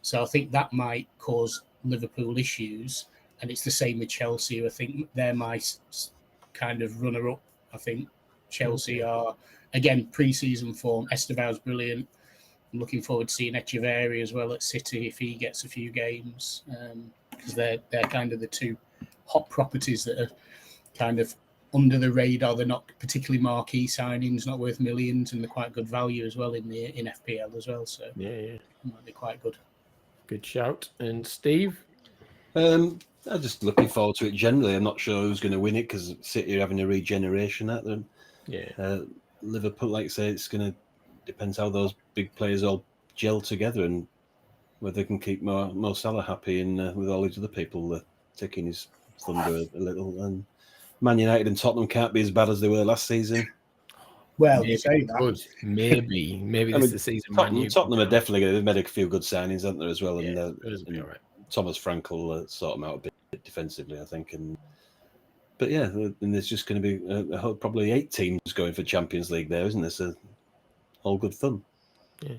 So I think that might cause Liverpool issues. And it's the same with Chelsea. I think they're my kind of runner-up. I think Chelsea are, again, pre-season form. Estevao's brilliant. I'm looking forward to seeing Echeverri as well at City if he gets a few games, because they're kind of the two hot properties that are kind of under the radar. They're not particularly marquee signings, not worth millions, and they're quite good value as well in FPL as well. So yeah, might be quite good. Good shout. And Steve? I'm just looking forward to it generally. I'm not sure who's going to win it because City are having a regeneration at them. Yeah. Liverpool, like I say, it's going to depend how those big players all gel together and whether they can keep Mo Salah happy and with all these other people taking his thunder a little. And Man United and Tottenham can't be as bad as they were last season. Well, you say that. Good. Maybe this is the season. Tottenham are definitely going to. They've made a few good signings, haven't they, as well? Yeah, and be all right. Thomas Frank will sort them out a bit defensively, I think. But yeah, and there's just going to be probably 8 teams going for Champions League there, isn't there? So all good fun. Yeah,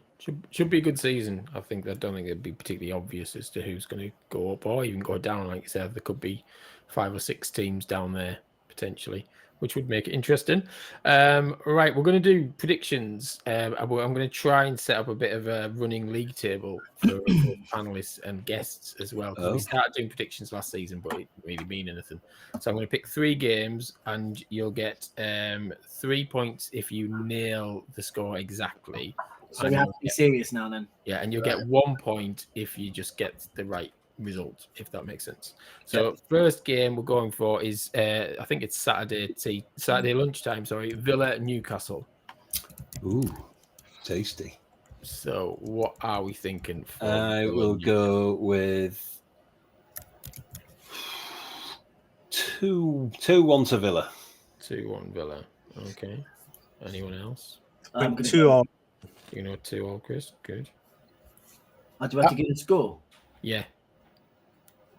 should be a good season. I don't think it'd be particularly obvious as to who's going to go up or even go down. Like you said, there could be 5 or 6 teams down there potentially, which would make it interesting. Right, we're going to do predictions. I'm going to try and set up a bit of a running league table for panelists and guests as well. Because we started doing predictions last season, but it didn't really mean anything. So I'm going to pick 3 games, and you'll get 3 points if you nail the score exactly. So we have to be serious now then. Yeah, and you'll get 1 point if you just get the right result, if that makes sense. So first game we're going for is I think it's Saturday lunchtime, Villa Newcastle. Ooh, tasty. So what are we thinking for I will go with 2-1 to Villa. 2-1 Villa. Okay. Anyone else? 2-2. You know, 2-2, Chris. Good. Do I have to give a score? Yeah.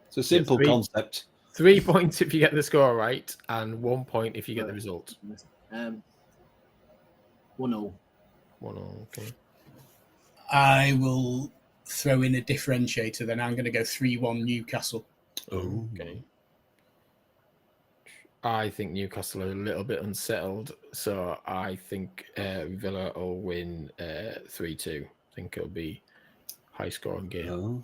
It's a simple concept. 3 points if you get the score right, and 1 point if you get the result. 1-0. 1-0. Okay. I will throw in a differentiator. Then I'm going to go 3-1 Newcastle. Oh, okay. I think Newcastle are a little bit unsettled, so I think Villa will win 3-2. I think it'll be high-scoring game. Oh.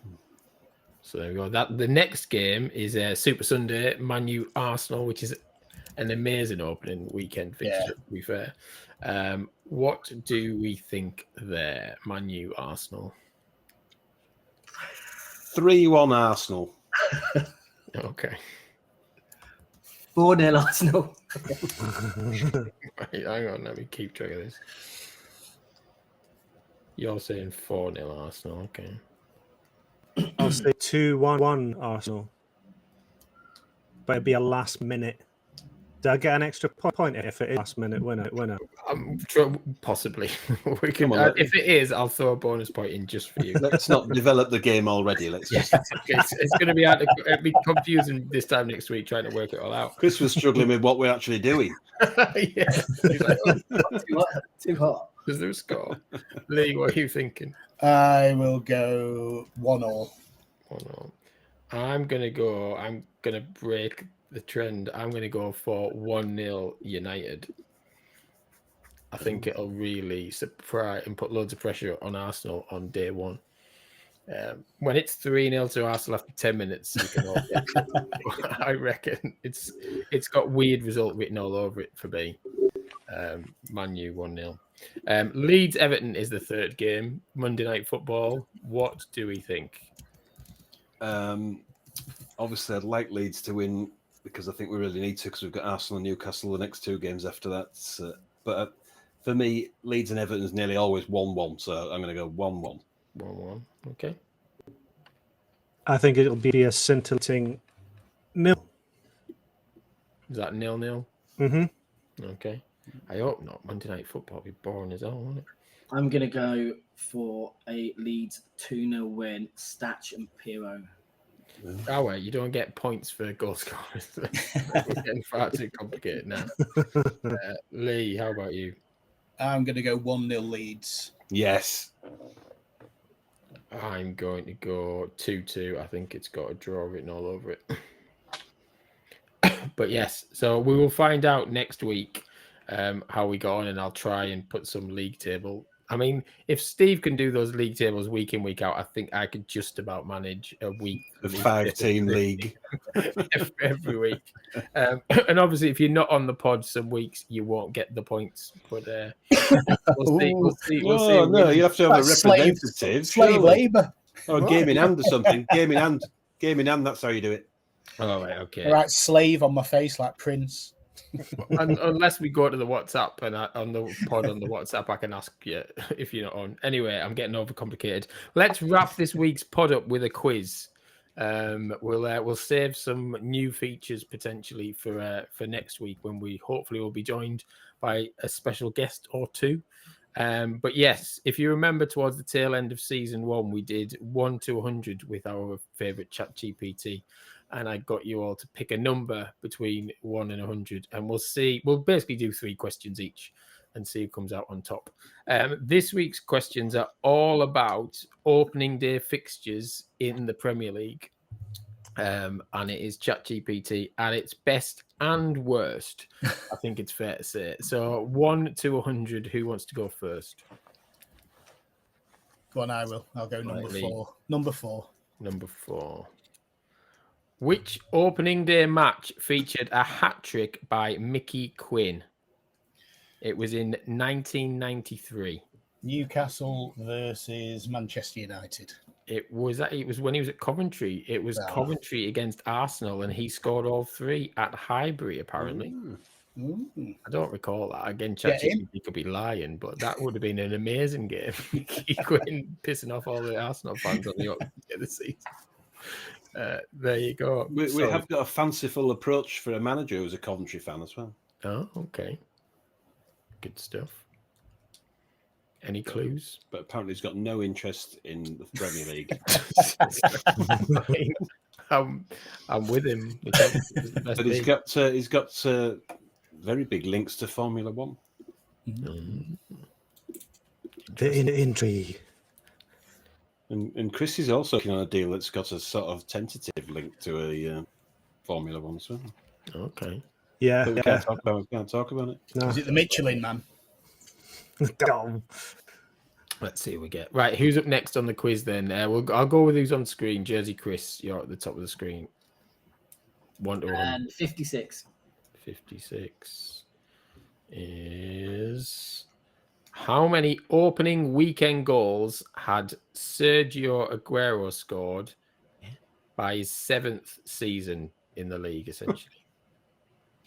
So there we go. The next game is Super Sunday, Man U Arsenal, which is an amazing opening weekend fixture, to be fair. What do we think there, Man U Arsenal? 3-1 Arsenal. Okay. 4-0 Arsenal. Right, hang on, let me keep track of this. You're saying 4-0 Arsenal, okay. I'll say 2-1 Arsenal. But it'd be a last minute. Do I get an extra point if it is last minute winner? Possibly. We can. If it is, I'll throw a bonus point in just for you. Let's not develop the game already. Let's just. Okay, it's going to be hard. It'll be confusing this time next week trying to work it all out. Chris was struggling with what we're actually doing. Yeah. He's like, Too hot. Is there a score? Lee, what are you thinking? I will go 1-1. 1-1. I'm gonna break the trend. I'm gonna go for 1-0 United. I think it'll really surprise and put loads of pressure on Arsenal on day one. When it's 3-0 to Arsenal after 10 minutes, you can all get I reckon it's got weird result written all over it for me. Man U 1-0. Leeds Everton is the third game, Monday Night Football. What do we think? Obviously, I'd like Leeds to win because I think we really need to, because we've got Arsenal and Newcastle the next 2 games after that. But for me, Leeds and Everton is nearly always 1-1, so I'm going to go 1-1. 1-1. Okay. I think it'll be a scintillating nil. Is that 0-0? Mm-hmm. Okay. I hope not. Monday Night Football will be boring as hell, won't it? I'm going to go for a Leeds 2-0 win, Statch and Pirro. Oh, wait, you don't get points for goal scorers. We're getting far too complicated now. Lee, how about you? I'm going to go 1-0 Leeds. Yes. I'm going to go 2-2. I think it's got a draw written all over it. But yes, so we will find out next week how we go on, and I'll try and put some league table. I mean, if Steve can do those league tables week in, week out, I think I could just about manage a week. A 5-team league. every week. And obviously, if you're not on the pod some weeks, you won't get the points. But we'll see. No, you have to have a representative. Slave labour. Or a game in hand or something. Game in hand, that's how you do it. Oh, right, okay. All right, slave on my face like Prince. Unless we go to the WhatsApp and on the pod on the WhatsApp, I can ask you if you're not on. Anyway, I'm getting overcomplicated. Let's wrap this week's pod up with a quiz. We'll save some new features potentially for next week, when we hopefully will be joined by a special guest or two. But yes, if you remember, towards the tail end of season 1, we did 1 to 100 with our favorite ChatGPT. And I got you all to pick a number between 1 and 100. And we'll see. We'll basically do 3 questions each and see who comes out on top. This week's questions are all about opening day fixtures in the Premier League. And it is ChatGPT at its best and worst. I think it's fair to say. So 1 to 100, who wants to go first? Go on, I will. I'll go number Right, 4. Number 4. Number 4. Which opening day match featured a hat-trick by Mickey Quinn? It was in 1993. Newcastle versus Manchester United. It was when he was at Coventry. It was Coventry against Arsenal, and he scored all 3 at Highbury, apparently. I don't recall that. Again, ChatGPT could be lying, but that would have been an amazing game. Mickey Quinn pissing off all the Arsenal fans on the opening day of the season. There you go. We have got a fanciful approach for a manager who's a Coventry fan as well. Oh, okay. Good stuff. Any clues? But apparently he's got no interest in the Premier League. I'm with him. But he's got very big links to Formula 1. The intrigue. And Chris is also working on a deal that's got a sort of tentative link to a Formula 1 as well. Okay. Yeah. But we can't talk about it. No. Is it the Michelin man? Let's see what we get. Right, who's up next on the quiz then? I'll go with who's on screen. Jersey Chris, you're at the top of the screen. 1 to 100. And 56. 56 is... How many opening weekend goals had Sergio Aguero scored by his 7th season in the league, essentially?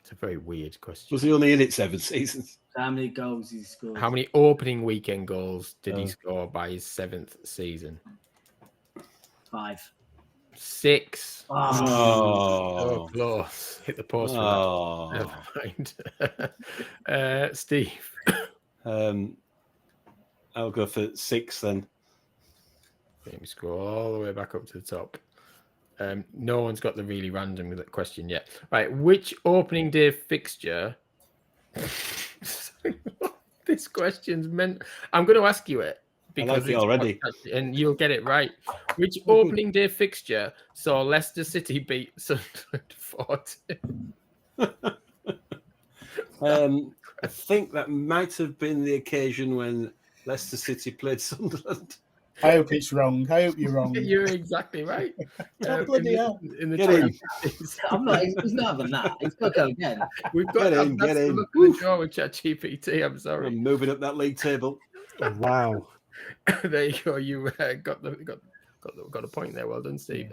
It's a very weird question. Was he only in it 7 seasons? How many goals he scored? How many opening weekend goals did he score by his 7th season? 5. 6. Oh, So close. Hit the post for that. Never mind. Steve. I'll go for 6 then. Let me scroll all the way back up to the top. No one's got the really random question yet. Right, which opening day fixture? This question's meant. I'm going to ask you it because I like it already, and you'll get it right. Which opening day fixture saw Leicester City beat Sunderland 4-2? I think that might have been the occasion when Leicester City played Sunderland. I hope it's wrong. I hope you're wrong. You're exactly right. Bloody hell. In the Get in. 20s. I'm not. He's not having that. He's got to go again. We've got Get that's in. the look of the draw with ChatGPT. I'm sorry. I'm moving up that league table. Wow. There you go. You got a point there. Well done, Steve.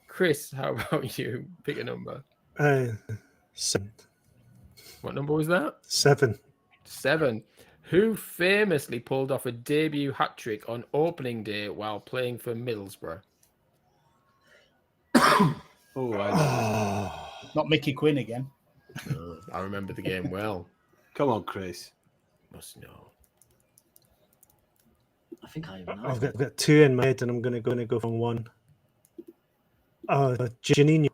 Chris, how about you? Pick a number. 7. What number was that? 7. 7. Who famously pulled off a debut hat trick on opening day while playing for Middlesbrough? Not Mickey Quinn again. I remember the game well. Come on, Chris. Must know. I think I even know. I've got 2 in my head, and I'm going to go for 1. Janino.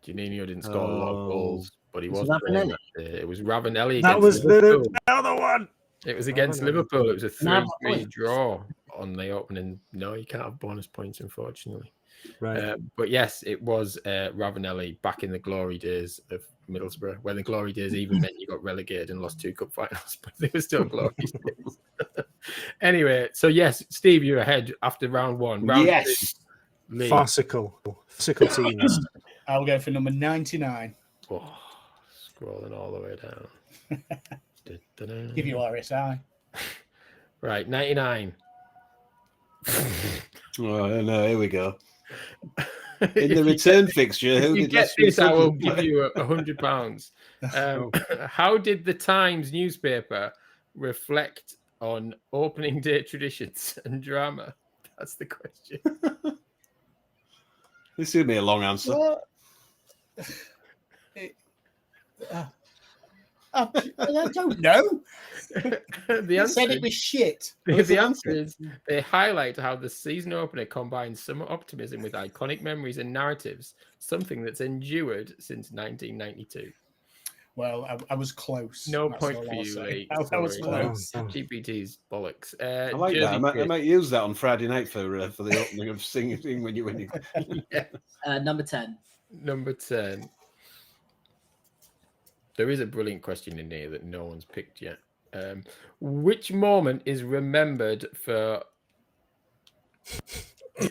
Janino didn't score a lot of goals, but he was. Ravanelli? It was Ravanelli. That was the other one. It was against Ravanelli. Liverpool. It was a 3-3 points. draw on the opening. No, you can't have bonus points, unfortunately. Right. But yes, it was Ravanelli back in the glory days of Middlesbrough, when the glory days even meant you got relegated and lost 2 cup finals, but they were still glory days. Anyway, so yes, Steve, you're ahead after round 1. Round Yes. 2, Lee. Farcical teams. I'll go for number 99. Oh, scrolling all the way down. Da-da-da. Give you RSI. Right, 99. Oh, no, here we go. In the return fixture, who If you did get last week's this, I will Sunderland give you £100. How did the Times newspaper reflect on opening day traditions and drama? That's the question. This would be a long answer. What? I don't know. The They answer, said it was shit. the answer is they highlight how the season opener combines summer optimism with iconic memories and narratives, something that's endured since 1992. Well, I was close. No That's point all for I'll you, say. Lee. I was Sorry. close. GPT's bollocks. I like that. I might use that on Friday night for the opening of Sing When You're Winning. Number 10. Number 10. There is a brilliant question in here that no one's picked yet. Which moment is remembered for...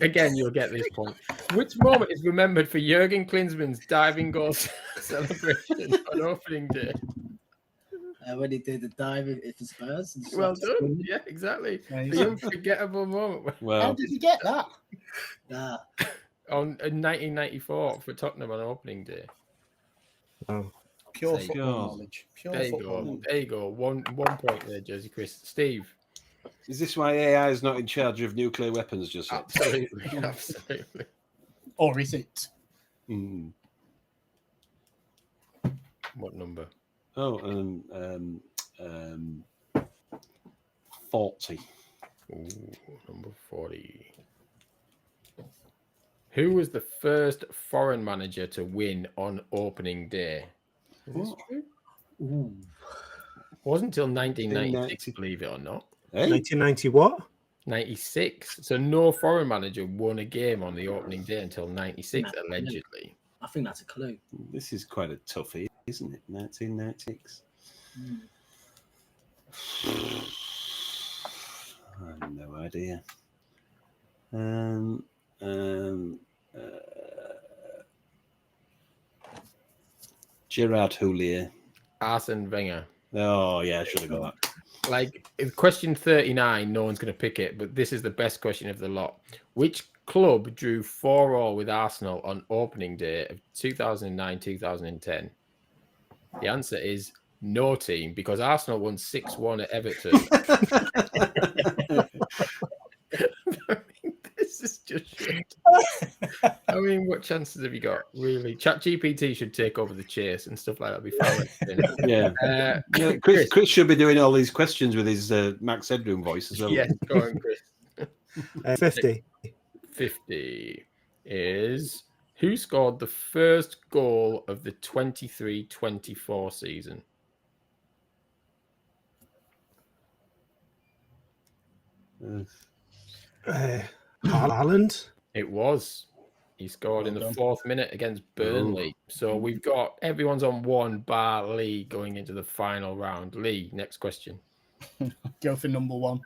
Again, you'll get this point. Which moment is remembered for Jurgen Klinsmann's diving goal celebration on opening day? When he did the diving for Spurs. And Well swept done. it. Yeah, exactly. Nice. The unforgettable moment How Well, did you get that? Yeah. in 1994 for Tottenham on opening day. Oh. Pure There you football go. knowledge. Pure There you football go. knowledge. There you go. One point there, Jersey Chris. Steve. is this why AI is not in charge of nuclear weapons just yet? Absolutely. Absolutely. Or is it? Mm. What number? Oh, 40. Ooh, number 40. Who was the first foreign manager to win on opening day? Is this true? Ooh. Wasn't until 1996, 1990. believe it or not. Hey? 1990 what? 96. So no foreign manager won a game on the opening day until 96, No. allegedly. I think that's a clue. This is quite a toughie, isn't it? 1996. I have no idea. Gerard Houllier. Arsene Wenger. Oh, yeah, I should have got that. Like, in question 39, no one's going to pick it, but this is the best question of the lot. Which club drew 4-4 with Arsenal on opening day of 2009-2010? The answer is no team, because Arsenal won 6-1 at Everton. This is just shit. I mean, what chances have you got? Really, ChatGPT should take over the chase and stuff like that. Be fine. Yeah. Yeah, Chris should be doing all these questions with his Max Headroom voice as well. Yes, go on, Chris. 50. 50 is who scored the first goal of the 23-24 season? Haaland. It was. He scored in the 4th minute against Burnley. So we've got everyone's on 1 bar Lee going into the final round. Lee, next question. Go for number 1.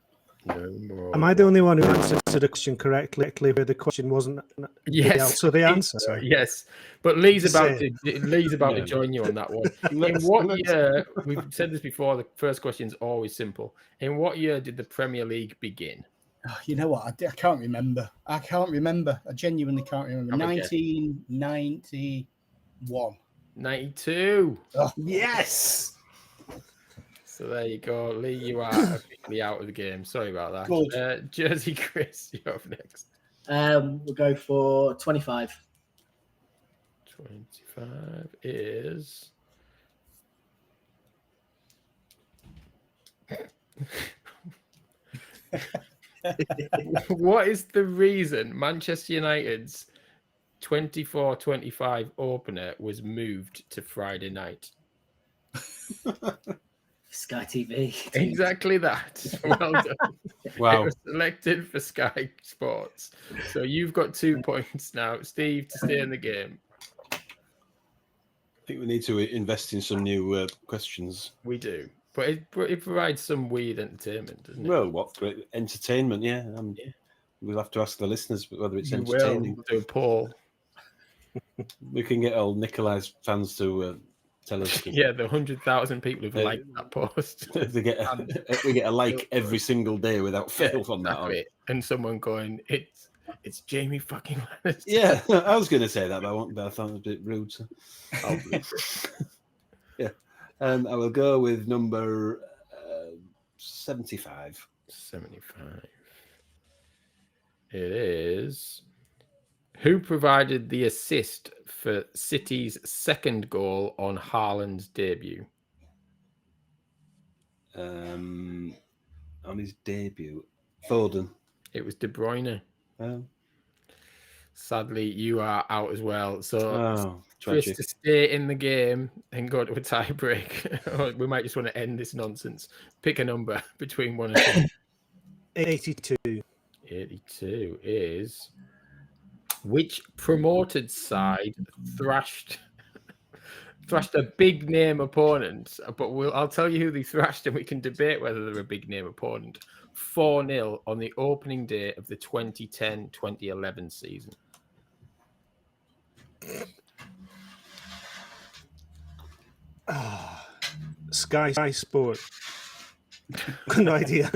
No more. Am I the only one who answered the question correctly where the question wasn't Yes. so the answer? Yes. But Lee's about Say to join you on that one. In what year, we've said this before, the first question is always simple. In what year did the Premier League begin? Oh, you know what? I can't remember. I genuinely can't remember. Have a guess. 1991. 92. Oh, Yes. So there you go. Lee, you are officially out of the game. Sorry about that. Good. Jersey Chris, you're up next. We'll go for 25. 25 is... What is the reason Manchester United's 24-25 opener was moved to Friday night? Sky TV. Exactly that. Well done. Wow. It was selected for Sky Sports. So you've got 2 points now, Steve, to stay in the game. I think we need to invest in some new questions. We do. But it provides some weird entertainment, doesn't it? Well, what great entertainment, yeah. We'll have to ask the listeners whether it's You entertaining. will do a poll. We can get all Nikolai's fans to tell us. Yeah, the 100,000 people who've liked that post. we get a like every single day without fail from that on. And someone going, it's Jamie fucking Lannister. Yeah, I was going to say that, but I thought it was a bit rude. So. Yeah. I will go with number 75. 75. It is. Who provided the assist for City's second goal on Haaland's debut? On his debut, Foden. It was De Bruyne. Oh. Sadly, you are out as well. So, Chris, tragic. to stay in the game and go to a tie break, we might just want to end this nonsense. Pick a number between 1 and 10. 82. 82 is... Which promoted side thrashed a big name opponent? But I'll tell you who they thrashed, and we can debate whether they're a big name opponent. 4-0 on the opening day of the 2010-2011 season. Sky Sport. No idea.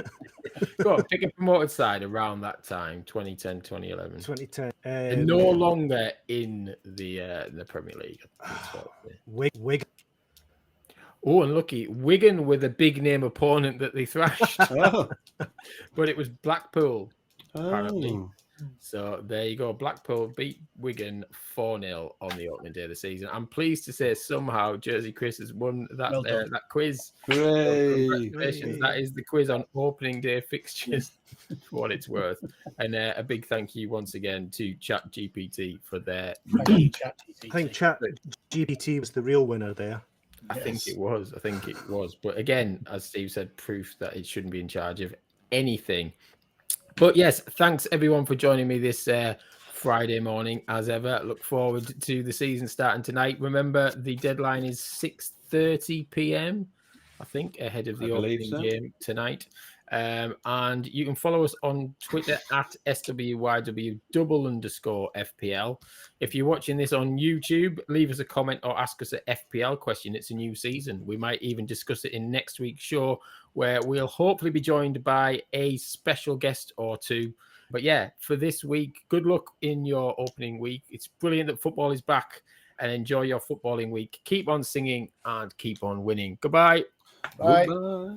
Go on, pick a promoted side around that time, 2010, 2011. 2010. They're no longer in the Premier League. Wigan. Oh, and lucky, Wigan were the big name opponent that they thrashed. But it was Blackpool, apparently. So there you go. Blackpool beat Wigan 4-0 on the opening day of the season. I'm pleased to say somehow Jersey Chris has won that quiz. Hooray! Congratulations. That is the quiz on opening day fixtures for what it's worth. And a big thank you once again to ChatGPT for their... Thank you, ChatGPT. I think ChatGPT was the real winner there. I think it was. But again, as Steve said, proof that it shouldn't be in charge of anything. But yes, thanks everyone for joining me this Friday morning. As ever, look forward to the season starting tonight. Remember, the deadline is 6:30 p.m. I think, ahead of the opening game tonight. And you can follow us on Twitter at SWYW_FPL. If you're watching this on YouTube, leave us a comment or ask us an FPL question. It's a new season. We might even discuss it in next week's show, where we'll hopefully be joined by a special guest or two. But yeah, for this week, good luck in your opening week. It's brilliant that football is back, and enjoy your footballing week. Keep on singing and keep on winning. Goodbye. Bye. Goodbye.